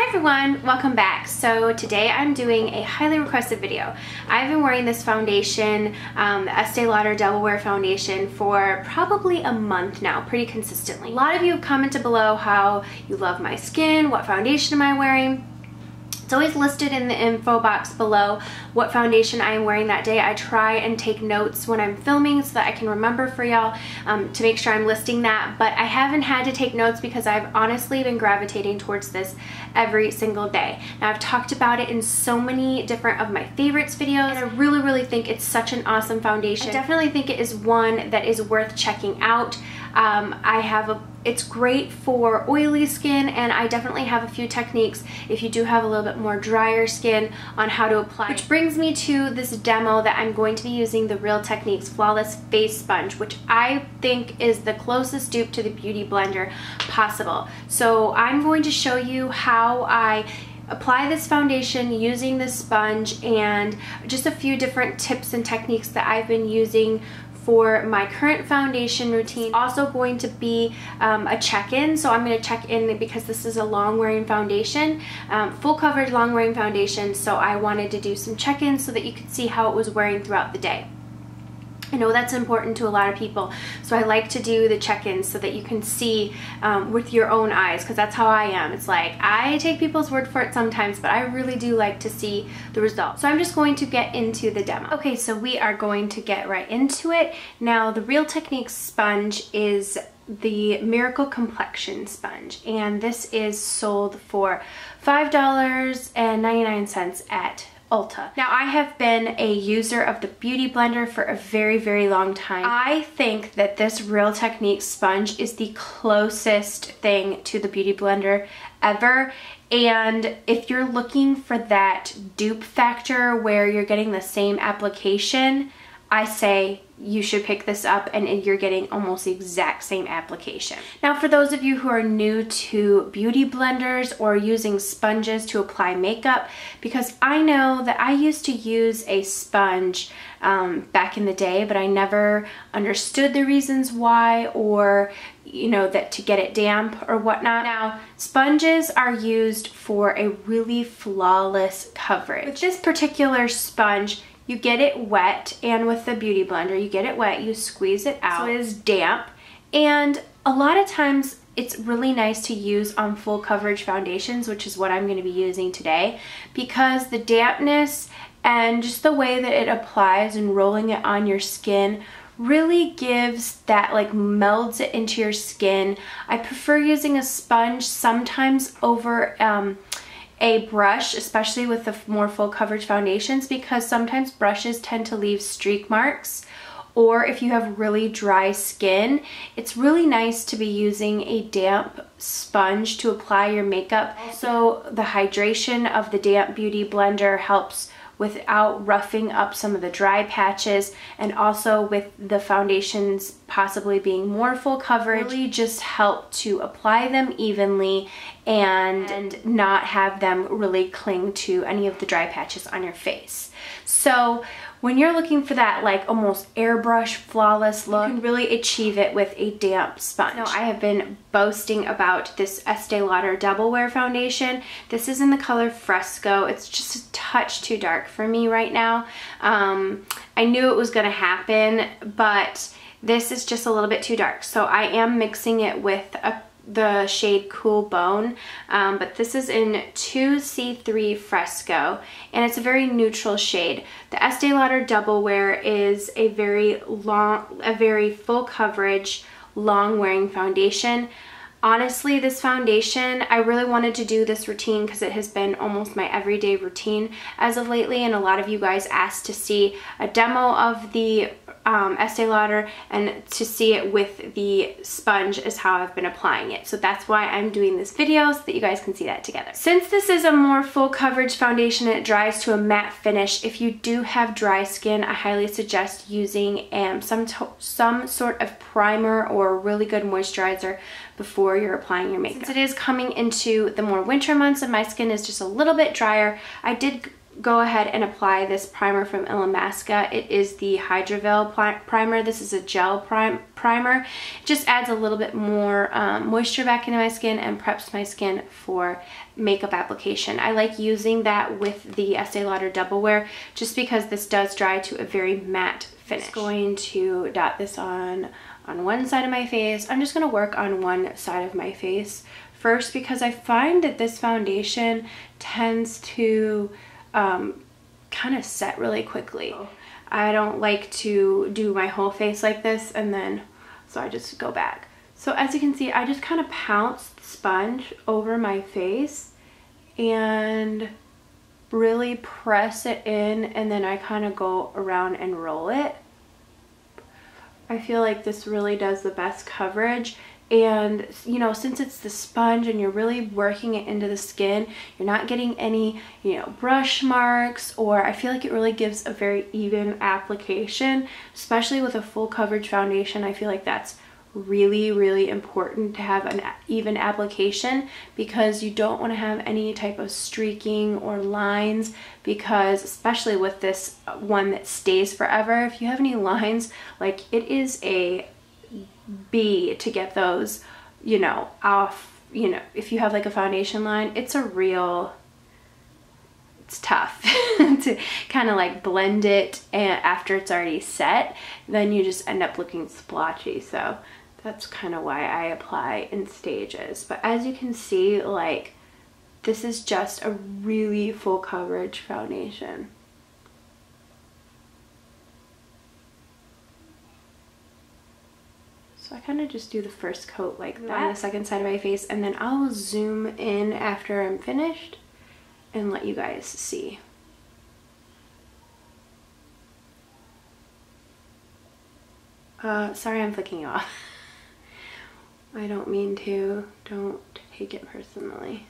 everyone, welcome back. So today I'm doing a highly requested video. I've been wearing this foundation, the Estee Lauder Double Wear Foundation, for probably a month now, pretty consistently. A lot of you have commented below how you love my skin, what foundation am I wearing. It's always listed in the info box below what foundation I am wearing that day. I try and take notes when I'm filming so that I can remember for y'all to make sure I'm listing that, but I haven't had to take notes because I've honestly been gravitating towards this every single day. Now, I've talked about it in so many different of my favorites videos, and I really think it's such an awesome foundation. I definitely think it is one that is worth checking out. It's great for oily skin, and I definitely have a few techniques if you do have a little bit more drier skin on how to apply. Which brings me to this demo that I'm going to be using the Real Techniques Flawless Face Sponge, which I think is the closest dupe to the Beauty Blender possible. So I'm going to show you how I apply this foundation using this sponge and just a few different tips and techniques that I've been using for my current foundation routine. Also going to be a check-in, so I'm going to check in because this is a long wearing foundation, full coverage long wearing foundation, so I wanted to do some check-ins so that you could see how it was wearing throughout the day. I know that's important to a lot of people, so I like to do the check-ins so that you can see with your own eyes, because that's how I am. It's like, I take people's word for it sometimes, but I really do like to see the results. So I'm just going to get into the demo. Okay, so we are going to get right into it. Now, the Real Techniques sponge is the Miracle Complexion sponge, and this is sold for $5.99 at Ulta. Now, I have been a user of the Beauty Blender for a very long time. I think that this Real Techniques sponge is the closest thing to the Beauty Blender ever, and if you're looking for that dupe factor where you're getting the same application, I say you should pick this up and you're getting almost the exact same application. Now, for those of you who are new to beauty blenders or using sponges to apply makeup, because I know that I used to use a sponge back in the day, but I never understood the reasons why, or that to get it damp or whatnot. Now, sponges are used for a really flawless coverage. With this particular sponge, you get it wet, and with the Beauty Blender, you get it wet, you squeeze it out, so it is damp, and a lot of times it's really nice to use on full coverage foundations, which is what I'm going to be using today, because the dampness and just the way that it applies and rolling it on your skin really gives that, like, melds it into your skin. I prefer using a sponge sometimes over a brush, especially with the more full coverage foundations, because sometimes brushes tend to leave streak marks, or if you have really dry skin, it's really nice to be using a damp sponge to apply your makeup. Also, the hydration of the damp Beauty Blender helps without roughing up some of the dry patches, and also with the foundations possibly being more full coverage, really just help to apply them evenly and not have them really cling to any of the dry patches on your face. So when you're looking for that, like, almost airbrush flawless look, you can really achieve it with a damp sponge. Now, I have been boasting about this Estee Lauder Double Wear Foundation. This is in the color Fresco. It's just a touch too dark for me right now. I knew it was gonna happen, but this is just a little bit too dark. So I am mixing it with the shade Cool Bone, but this is in 2C3 Fresco, and it's a very neutral shade. The Estee Lauder Double Wear is a very full coverage, long wearing foundation. Honestly, this foundation, I really wanted to do this routine because it has been almost my everyday routine as of lately, and a lot of you guys asked to see a demo of the Estee Lauder and to see it with the sponge is how I've been applying it. So that's why I'm doing this video, so that you guys can see that together. Since this is a more full coverage foundation and it dries to a matte finish, if you do have dry skin, I highly suggest using some sort of primer or a really good moisturizer before you're applying your makeup. Since it is coming into the more winter months and my skin is just a little bit drier, I did go ahead and apply this primer from Illamasqua. It is the Hydra Veil primer. This is a gel primer. It just adds a little bit more moisture back into my skin and preps my skin for makeup application. I like using that with the Estee Lauder Double Wear just because this does dry to a very matte finish. I'm going to dot this on one side of my face. I'm just going to work on one side of my face first because I find that this foundation tends to kind of set really quickly. I don't like to do my whole face like this and then, so I just go back. So as you can see, I just kind of pounced the sponge over my face and really press it in, and then I kind of go around and roll it. I feel like this really does the best coverage. And you know, since it's the sponge and you're really working it into the skin, you're not getting any, you know, brush marks, or I feel like it really gives a very even application, especially with a full coverage foundation. I feel like that's really, really important to have an even application because you don't want to have any type of streaking or lines, because especially with this one that stays forever, if you have any lines, like it is a B to get those, you know, off. You know, if you have like a foundation line, it's tough to kind of like blend it, and after it's already set, then you just end up looking splotchy. So that's kind of why I apply in stages. But as you can see, like, this is just a really full coverage foundation. So I kind of just do the first coat like that on the second side of my face, and then I'll zoom in after I'm finished and let you guys see. Sorry I'm flicking you off. I don't mean to. Don't take it personally.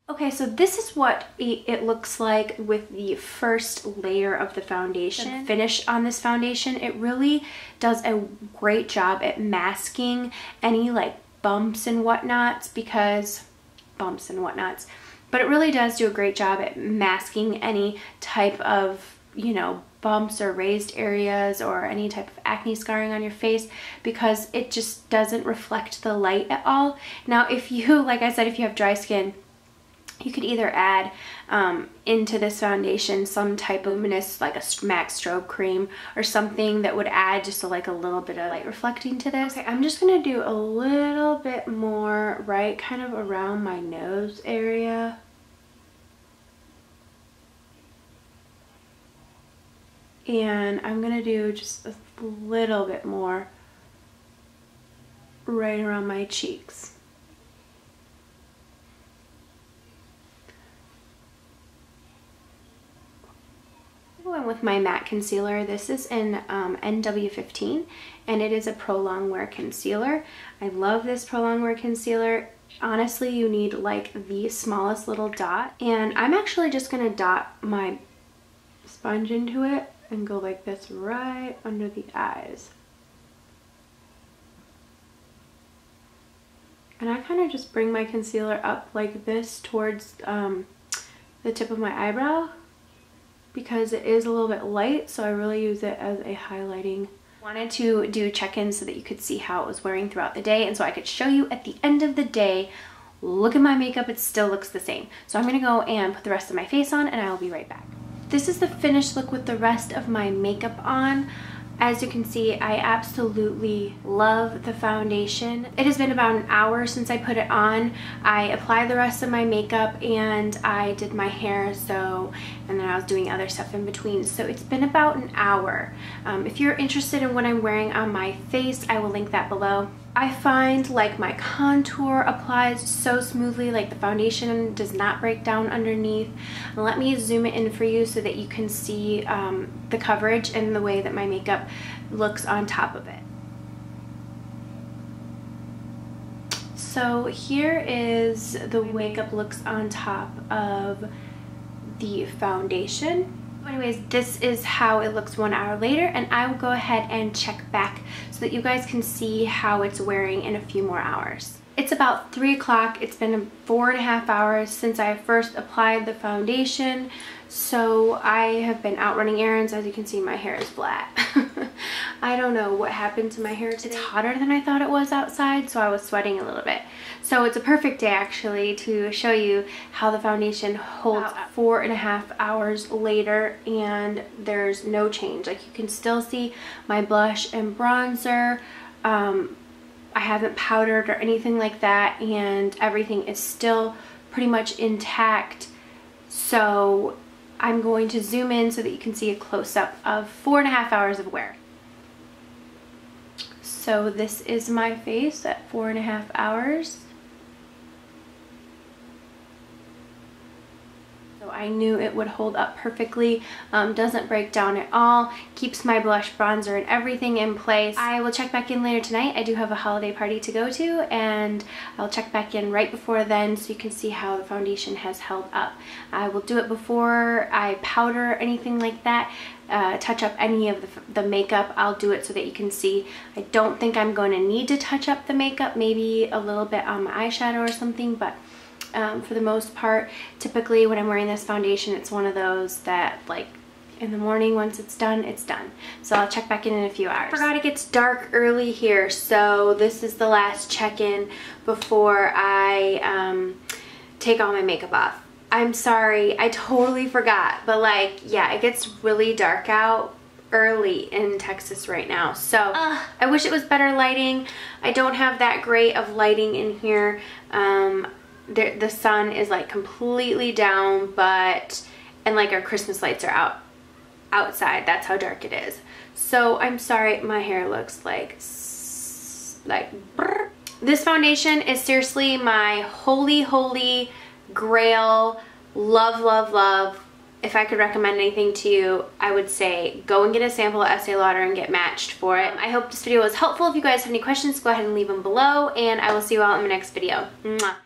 Okay, so this is what it looks like with the first layer of the foundation. The finish on this foundation, it really does a great job at masking any like bumps and whatnots, but it really does do a great job at masking any type of, you know, bumps or raised areas or any type of acne scarring on your face, because it just doesn't reflect the light at all. Now, if you, like I said, if you have dry skin, you could either add into this foundation some type of luminous, like a MAC strobe cream or something that would add just like a little bit of light reflecting to this. Okay, I'm just gonna do a little bit more right kind of around my nose area. And I'm gonna do just a little bit more right around my cheeks. And with my matte concealer, this is in NW15, and it is a prolong wear concealer. I love this prolong wear concealer. Honestly, you need like the smallest little dot, and I'm actually just gonna dot my sponge into it and go like this right under the eyes. And I kind of just bring my concealer up like this towards the tip of my eyebrow, because it is a little bit light, so I really use it as a highlighting. Wanted to do check-ins so that you could see how it was wearing throughout the day, and so I could show you at the end of the day, look at my makeup, it still looks the same. So I'm gonna go and put the rest of my face on, and I will be right back. This is the finished look with the rest of my makeup on. As you can see, I absolutely love the foundation. It has been about an hour since I put it on. I applied the rest of my makeup and I did my hair, and then I was doing other stuff in between. So it's been about an hour. If you're interested in what I'm wearing on my face, I will link that below. I find like my contour applies so smoothly, like the foundation does not break down underneath. Let me zoom it in for you so that you can see the coverage and the way that my makeup looks on top of it. So here is the makeup looks on top of the foundation. Anyways, this is how it looks 1 hour later, and I will go ahead and check back so that you guys can see how it's wearing in a few more hours. It's about 3 o'clock. It's been 4.5 hours since I first applied the foundation, so I have been out running errands. As you can see, my hair is flat. I don't know what happened to my hair today. It's hotter than I thought it was outside, so I was sweating a little bit. So it's a perfect day actually to show you how the foundation holds up 4.5 hours later, and there's no change. Like, you can still see my blush and bronzer. I haven't powdered or anything like that, and everything is still pretty much intact. So I'm going to zoom in so that you can see a close-up of 4.5 hours of wear. So this is my face at 4.5 hours. So I knew it would hold up perfectly, doesn't break down at all, keeps my blush, bronzer, and everything in place. I will check back in later tonight. I do have a holiday party to go to, and I'll check back in right before then so you can see how the foundation has held up. I will do it before I powder or anything like that. Touch up any of the makeup. I'll do it so that you can see. I don't think I'm going to need to touch up the makeup, maybe a little bit on my eyeshadow or something, but for the most part, typically when I'm wearing this foundation, it's one of those that, like, in the morning, once it's done, it's done. So I'll check back in a few hours. I forgot it gets dark early here, so this is the last check-in before I take all my makeup off. I'm sorry, I totally forgot, but like, yeah, it gets really dark out early in Texas right now, so I wish it was better lighting. I don't have that great of lighting in here. The sun is like completely down, and like our Christmas lights are outside. That's how dark it is. So I'm sorry, my hair looks like brr. This foundation is seriously my holy grail. Love. If I could recommend anything to you, I would say go and get a sample of Estee Lauder and get matched for it. I hope this video was helpful. If you guys have any questions, go ahead and leave them below, and I will see you all in my next video. Mwah.